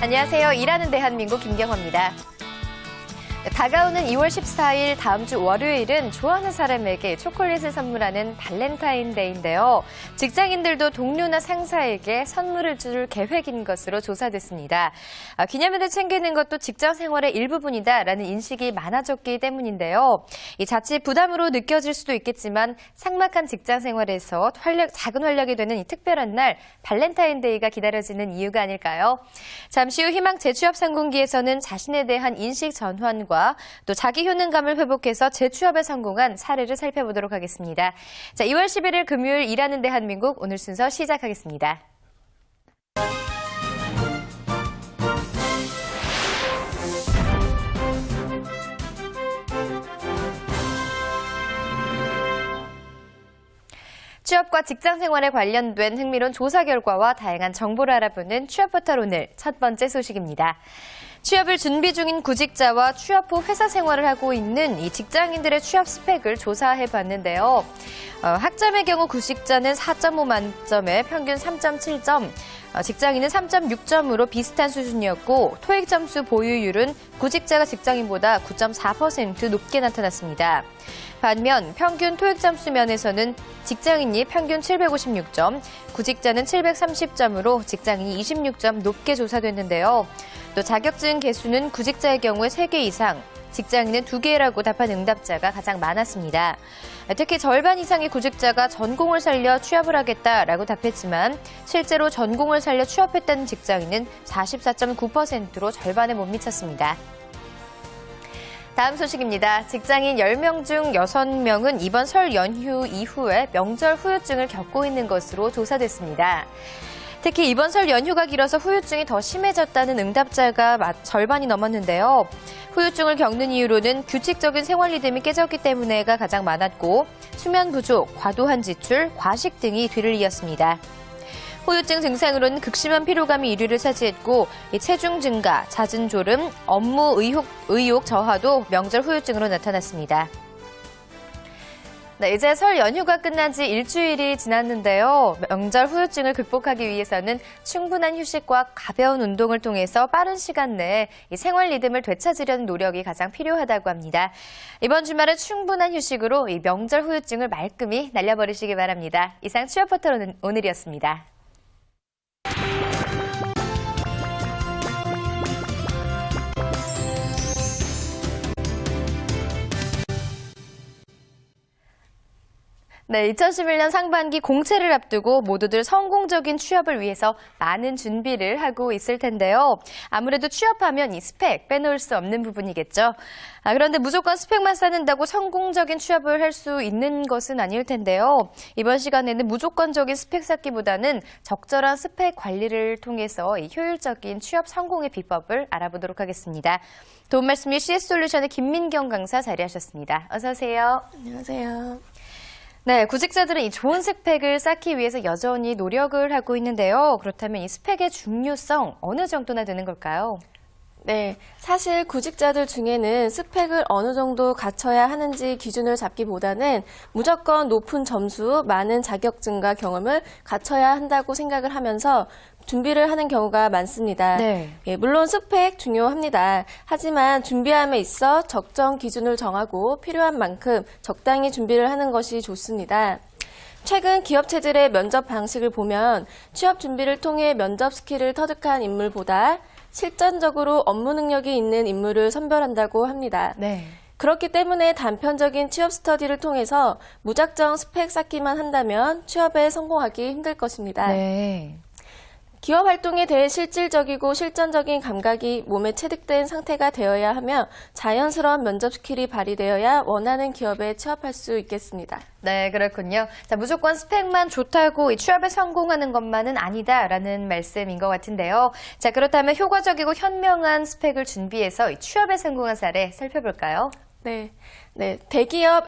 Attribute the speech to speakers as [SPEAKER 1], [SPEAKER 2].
[SPEAKER 1] 안녕하세요. 일하는 대한민국 김경화입니다. 다가오는 2월 14일 다음 주 월요일은 좋아하는 사람에게 초콜릿을 선물하는 발렌타인데이인데요. 직장인들도 동료나 상사에게 선물을 줄 계획인 것으로 조사됐습니다. 기념일을 챙기는 것도 직장 생활의 일부분이다라는 인식이 많아졌기 때문인데요. 이 자칫 부담으로 느껴질 수도 있겠지만 삭막한 직장 생활에서 작은 활력이 되는 이 특별한 날 발렌타인데이가 기다려지는 이유가 아닐까요? 잠시 후 희망 재취업 상공기에서는 자신에 대한 인식 전환과 또 자기 효능감을 회복해서 재취업에 성공한 사례를 살펴보도록 하겠습니다. 자, 2월 11일 금요일 일하는 대한민국 오늘 순서 시작하겠습니다. 취업과 직장 생활에 관련된 흥미로운 조사 결과와 다양한 정보를 알아보는 취업포털 오늘 첫 번째 소식입니다. 취업을 준비 중인 구직자와 취업 후 회사 생활을 하고 있는 이 직장인들의 취업 스펙을 조사해 봤는데요. 학점의 경우 구직자는 4.5 만점에 평균 3.7점, 직장인은 3.6점으로 비슷한 수준이었고 토익 점수 보유율은 구직자가 직장인보다 9.4% 높게 나타났습니다. 반면 평균 토익 점수 면에서는 직장인이 평균 756점, 구직자는 730점으로 직장인이 26점 높게 조사됐는데요. 또 자격증 개수는 구직자의 경우에 3개 이상, 직장인은 2개라고 답한 응답자가 가장 많았습니다. 특히 절반 이상의 구직자가 전공을 살려 취업을 하겠다라고 답했지만 실제로 전공을 살려 취업했다는 직장인은 44.9%로 절반에 못 미쳤습니다. 다음 소식입니다. 직장인 10명 중 6명은 이번 설 연휴 이후에 명절 후유증을 겪고 있는 것으로 조사됐습니다. 특히 이번 설 연휴가 길어서 후유증이 더 심해졌다는 응답자가 절반이 넘었는데요. 후유증을 겪는 이유로는 규칙적인 생활 리듬이 깨졌기 때문에가 가장 많았고 수면 부족, 과도한 지출, 과식 등이 뒤를 이었습니다. 후유증 증상으로는 극심한 피로감이 1위를 차지했고 체중 증가, 잦은 졸음, 업무 의욕 저하도 명절 후유증으로 나타났습니다. 네, 이제 설 연휴가 끝난 지 일주일이 지났는데요. 명절 후유증을 극복하기 위해서는 충분한 휴식과 가벼운 운동을 통해서 빠른 시간 내에 이 생활 리듬을 되찾으려는 노력이 가장 필요하다고 합니다. 이번 주말은 충분한 휴식으로 이 명절 후유증을 말끔히 날려버리시기 바랍니다. 이상 취업포털 오늘이었습니다. 네, 2011년 상반기 공채를 앞두고 모두들 성공적인 취업을 위해서 많은 준비를 하고 있을 텐데요. 아무래도 취업하면 이 스펙 빼놓을 수 없는 부분이겠죠. 그런데 무조건 스펙만 쌓는다고 성공적인 취업을 할 수 있는 것은 아닐 텐데요. 이번 시간에는 무조건적인 스펙 쌓기보다는 적절한 스펙 관리를 통해서 이 효율적인 취업 성공의 비법을 알아보도록 하겠습니다. 도움 말씀이 CS솔루션의 김민경 강사 자리하셨습니다. 어서 오세요.
[SPEAKER 2] 안녕하세요.
[SPEAKER 1] 네, 구직자들은 이 좋은 스펙을 쌓기 위해서 여전히 노력을 하고 있는데요. 그렇다면 이 스펙의 중요성 어느 정도나 되는 걸까요?
[SPEAKER 2] 네, 사실 구직자들 중에는 스펙을 어느 정도 갖춰야 하는지 기준을 잡기보다는 무조건 높은 점수, 많은 자격증과 경험을 갖춰야 한다고 생각을 하면서 준비를 하는 경우가 많습니다.
[SPEAKER 1] 네.
[SPEAKER 2] 예, 물론 스펙 중요합니다. 하지만 준비함에 있어 적정 기준을 정하고 필요한 만큼 적당히 준비를 하는 것이 좋습니다. 최근 기업체들의 면접 방식을 보면 취업 준비를 통해 면접 스킬을 터득한 인물보다 실전적으로 업무 능력이 있는 인물을 선별한다고 합니다.
[SPEAKER 1] 네.
[SPEAKER 2] 그렇기 때문에 단편적인 취업 스터디를 통해서 무작정 스펙 쌓기만 한다면 취업에 성공하기 힘들 것입니다.
[SPEAKER 1] 네.
[SPEAKER 2] 기업 활동에 대해 실질적이고 실전적인 감각이 몸에 체득된 상태가 되어야 하며 자연스러운 면접 스킬이 발휘되어야 원하는 기업에 취업할 수 있겠습니다.
[SPEAKER 1] 네, 그렇군요. 자, 무조건 스펙만 좋다고 이 취업에 성공하는 것만은 아니다라는 말씀인 것 같은데요. 자, 그렇다면 효과적이고 현명한 스펙을 준비해서 이 취업에 성공한 사례 살펴볼까요?
[SPEAKER 2] 네, 대기업